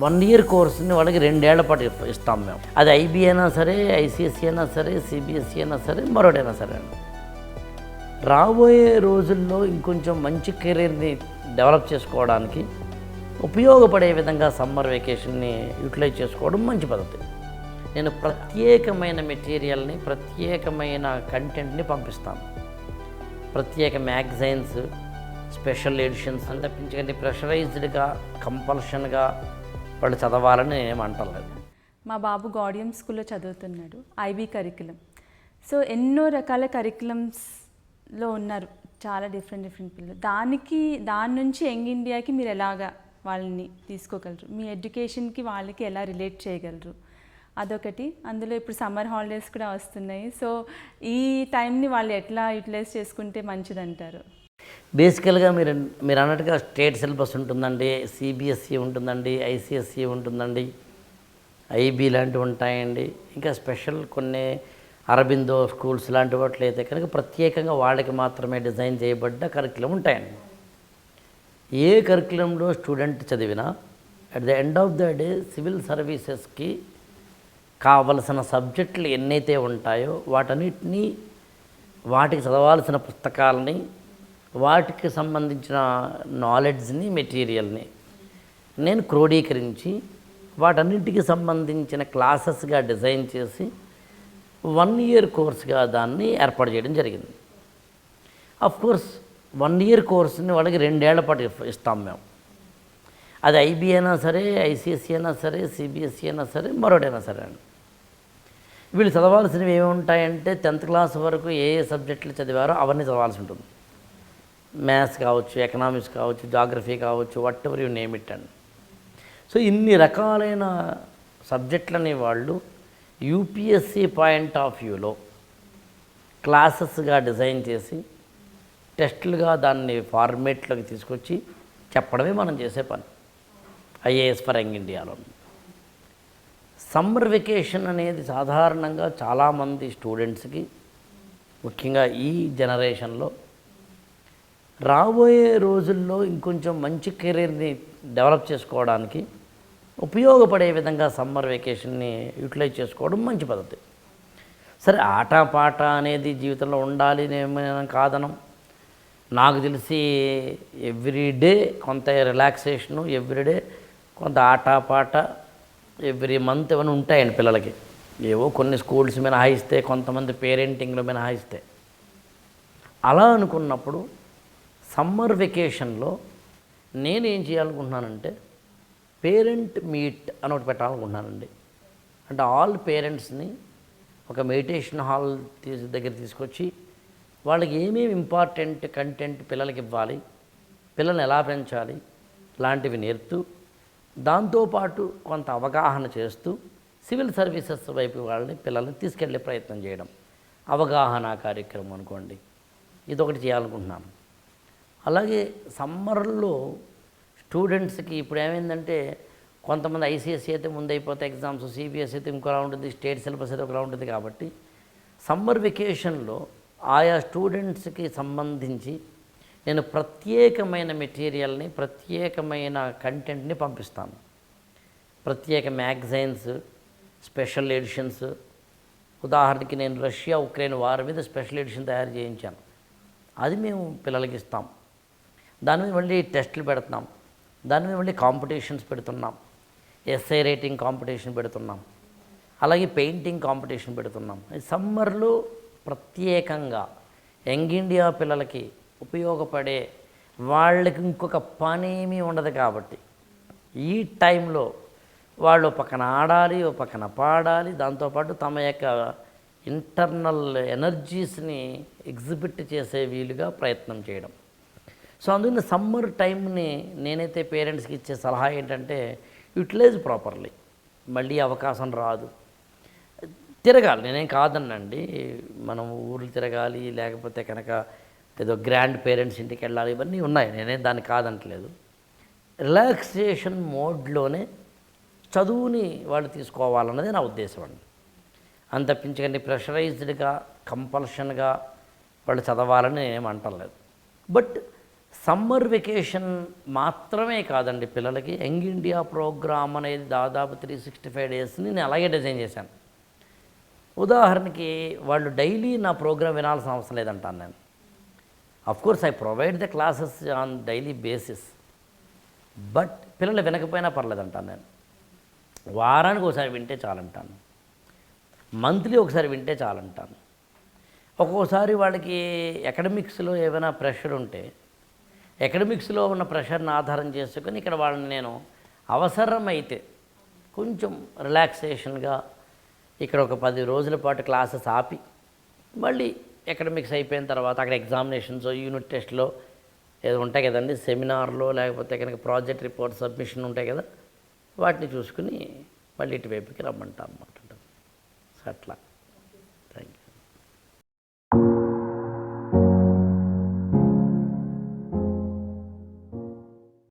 1 year కోర్సుని వాళ్ళకి 2 ఏళ్ల పాటు ఇస్తాం మేము. అది ఐబీ అయినా సరే, ఐసీఎస్సీ అయినా సరే, సిబిఎస్ఈ అయినా సరే, మరొకటైనా సరే అండి. రాబోయే రోజుల్లో ఇంకొంచెం మంచి కెరీర్ని డెవలప్ చేసుకోవడానికి ఉపయోగపడే విధంగా సమ్మర్ వెకేషన్ని యూటిలైజ్ చేసుకోవడం మంచి పద్ధతి. నేను ప్రత్యేకమైన మెటీరియల్ని, ప్రత్యేకమైన కంటెంట్ని పంపిస్తాను. ప్రత్యేక మ్యాగజైన్స్, స్పెషల్ ఎడిషన్స్ అని తప్పించకండి ప్రెషరైజ్డ్గా కంపల్షన్గా వాళ్ళు చదవాలని నేనేం అంటలేదు. మా బాబు గౌడియం స్కూల్లో చదువుతున్నాడు, ఐబీ కరికులం. సో ఎన్నో రకాల కరికులమ్స్లో ఉన్నారు, చాలా డిఫరెంట్ పిల్లలు. దాని నుంచి యంగ్ ఇండియాకి మీరు ఎలాగా వాళ్ళని తీసుకోగలరు, మీ ఎడ్యుకేషన్కి వాళ్ళకి ఎలా రిలేట్ చేయగలరు, అదొకటి. అందులో ఇప్పుడు సమ్మర్ హాలిడేస్ కూడా వస్తున్నాయి. సో ఈ టైంని వాళ్ళు ఎట్లా యూటిలైజ్ చేసుకుంటే మంచిదంటారు? బేసికల్గా మీరు అన్నట్టుగా స్టేట్ సిలబస్ ఉంటుందండి, సిబిఎస్ఈ ఉంటుందండి, ఐసిఎస్ఈ ఉంటుందండి, ఐబీ లాంటివి ఉంటాయండి. ఇంకా స్పెషల్ కొన్ని అరబిందో స్కూల్స్ లాంటి వాటిలో అయితే కనుక ప్రత్యేకంగా వాళ్ళకి మాత్రమే డిజైన్ చేయబడ్డ కరికులం ఉంటాయండి. ఏ కరికులంలో స్టూడెంట్ చదివినా at the end of the day civil సర్వీసెస్కి కావలసిన సబ్జెక్టులు ఎన్నైతే ఉంటాయో వాటన్నిటినీ, వాటికి చదవాల్సిన పుస్తకాలని, వాటికి సంబంధించిన నాలెడ్జ్ని, మెటీరియల్ని నేను క్రోడీకరించి వాటన్నింటికి సంబంధించిన క్లాసెస్గా డిజైన్ చేసి 1 ఇయర్ కోర్స్గా దాన్ని ఏర్పాటు చేయడం జరిగింది. కోర్స్ 1 ఇయర్ కోర్సుని వాళ్ళకి 2 ఏళ్ల పాటు ఇస్తాం మేము. అది ఐబీ అయినా సరే, ఐసీఎస్ఈ అయినా సరే, సిబిఎస్ఈ అయినా సరే, మరొకటైనా సరే అండి. వీళ్ళు చదవాల్సినవి ఏమి ఉంటాయంటే 10th క్లాస్ వరకు ఏ సబ్జెక్టులు చదివారో అవన్నీ చదవాల్సి ఉంటుంది. మ్యాథ్స్ కావచ్చు, ఎకనామిక్స్ కావచ్చు, జాగ్రఫీ కావచ్చు, what ever you name it అండి. సో ఇన్ని రకాలైన సబ్జెక్టులని వాళ్ళు యూపీఎస్సీ పాయింట్ ఆఫ్ వ్యూలో క్లాసెస్గా డిజైన్ చేసి టెస్టులుగా దాన్ని ఫార్మేట్లోకి తీసుకొచ్చి చెప్పడమే మనం చేసే పని ఐఏఎస్ ఫర్ యంగ్ ఇండియాలో. సమ్మర్ వెకేషన్ అనేది సాధారణంగా చాలామంది స్టూడెంట్స్కి, ముఖ్యంగా ఈ జనరేషన్లో రాబోయే రోజుల్లో ఇంకొంచెం మంచి కెరీర్ని డెవలప్ చేసుకోవడానికి ఉపయోగపడే విధంగా సమ్మర్ వెకేషన్ని యూటిలైజ్ చేసుకోవడం మంచి పద్ధతి. సరే, ఆటపాట అనేది జీవితంలో ఉండాలి నేను కాదనం. నాకు తెలిసి ఎవ్రీడే కొంత రిలాక్సేషను, ఎవ్రీడే కొంత ఆటపాట, ఎవ్రీ మంత్ ఏమైనా ఉంటాయండి పిల్లలకి. ఏవో కొన్ని స్కూల్స్ మినహాయిస్తే, కొంతమంది పేరెంటింగ్లో మినహాయిస్తే. అలా అనుకున్నప్పుడు సమ్మర్ వెకేషన్లో నేనేం చేయాలనుకుంటున్నానంటే పేరెంట్ మీట్ అని ఒకటి పెట్టాలనుకుంటున్నానండి. అంటే ఆల్ పేరెంట్స్ని ఒక మెడిటేషన్ హాల్ దగ్గర తీసుకొచ్చి వాళ్ళకి ఏమేమి ఇంపార్టెంట్ కంటెంట్ పిల్లలకి ఇవ్వాలి, పిల్లల్ని ఎలా పెంచాలి లాంటివి నేర్పుతూ, దాంతోపాటు కొంత అవగాహన చేస్తూ సివిల్ సర్వీసెస్ వైపు వాళ్ళని పిల్లల్ని తీసుకెళ్లే ప్రయత్నం చేయడం అవగాహన కార్యక్రమం అనుకోండి. ఇదొకటి చేయాలనుకుంటున్నాను. అలాగే సమ్మర్లో స్టూడెంట్స్కి ఇప్పుడు ఏమైందంటే కొంతమంది ఐసీఎస్ఈ అయితే ముందైపోతే ఎగ్జామ్స్, సిబిఎస్ఈ అయితే ఇంకోలా ఉంటుంది, స్టేట్ సిలబస్ అయితే ఒకలా ఉంటుంది. కాబట్టి సమ్మర్ వెకేషన్లో ఆయా స్టూడెంట్స్కి సంబంధించి నేను ప్రత్యేకమైన మెటీరియల్ని, ప్రత్యేకమైన కంటెంట్ని పంపిస్తాను. ప్రత్యేక మ్యాగజైన్స్, స్పెషల్ ఎడిషన్స్. ఉదాహరణకి నేను రష్యా ఉక్రెయిన్ వార్ మీద స్పెషల్ ఎడిషన్ తయారు చేయించాను. అది మేము పిల్లలకి ఇస్తాం. దాని మీద మళ్ళీ టెస్టులు పెడుతున్నాం, దాని మీద మళ్ళీ కాంపిటీషన్స్ పెడుతున్నాం, ఎస్ఐ రైటింగ్ కాంపిటీషన్ పెడుతున్నాం, అలాగే పెయింటింగ్ కాంపిటీషన్ పెడుతున్నాం. సమ్మర్లో ప్రత్యేకంగా యంగ్ ఇండియా పిల్లలకి ఉపయోగపడే, వాళ్ళకి ఇంకొక పనేమీ ఉండదు కాబట్టి ఈ టైంలో వాళ్ళు పక్కన ఆడాలి, ఓ పక్కన పాడాలి, దాంతోపాటు తమ యొక్క ఇంటర్నల్ ఎనర్జీస్ని ఎగ్జిబిట్ చేసే వీలుగా ప్రయత్నం చేయడం. సో అందుకని సమ్మర్ టైంని నేనైతే పేరెంట్స్కి ఇచ్చే సలహా ఏంటంటే యూటిలైజ్ ప్రాపర్లీ. మళ్ళీ అవకాశం రాదు. తిరగాలి, నేనేం కాదనండి, మనం ఊర్లు తిరగాలి, లేకపోతే కనుక ఏదో గ్రాండ్ పేరెంట్స్ ఇంటికి వెళ్ళాలి, ఇవన్నీ ఉన్నాయి, నేనేం దాన్ని కాదంటలేదు. రిలాక్సేషన్ మోడ్లోనే చదువుని వాళ్ళు తీసుకోవాలన్నదే నా ఉద్దేశం అండి. అంత తప్పించకండి ప్రెషరైజ్డ్గా కంపల్షన్గా వాళ్ళు చదవాలని నేనేం అంటలేదు. బట్ సమ్మర్ వెకేషన్ మాత్రమే కాదండి పిల్లలకి. యంగ్ ఇండియా ప్రోగ్రామ్ అనేది దాదాపు 365 డేస్ని నేను అలాగే డిజైన్ చేశాను. ఉదాహరణకి వాళ్ళు డైలీ నా ప్రోగ్రామ్ వినాల్సిన అవసరం లేదంటాను నేను. Course I provide the classes on daily basis, but పిల్లలు వినకపోయినా పర్లేదంటాను నేను. వారానికి ఒకసారి వింటే చాలంటాను, మంత్లీ ఒకసారి వింటే చాలంటాను. ఒక్కోసారి వాళ్ళకి అకాడమిక్స్లో ఏమైనా ప్రెషర్ ఉంటే అకాడమిక్స్లో ఉన్న ప్రెషర్ని ఆధారం చేసుకొని ఇక్కడ వాళ్ళని నేను అవసరమైతే కొంచెం రిలాక్సేషన్గా ఇక్కడ ఒక 10 రోజుల పాటు క్లాసెస్ ఆపి మళ్ళీ అకాడమిక్స్ అయిపోయిన తర్వాత అక్కడ ఎగ్జామినేషన్స్, యూనిట్ టెస్ట్లో ఏదో ఉంటాయి కదండి, సెమినార్లో లేకపోతే కనుక ప్రాజెక్ట్ రిపోర్ట్ సబ్మిషన్ ఉంటాయి కదా, వాటిని చూసుకుని మళ్ళీ ఇటువైపుకి రమ్మంటాను అన్నమాట. సో అట్లా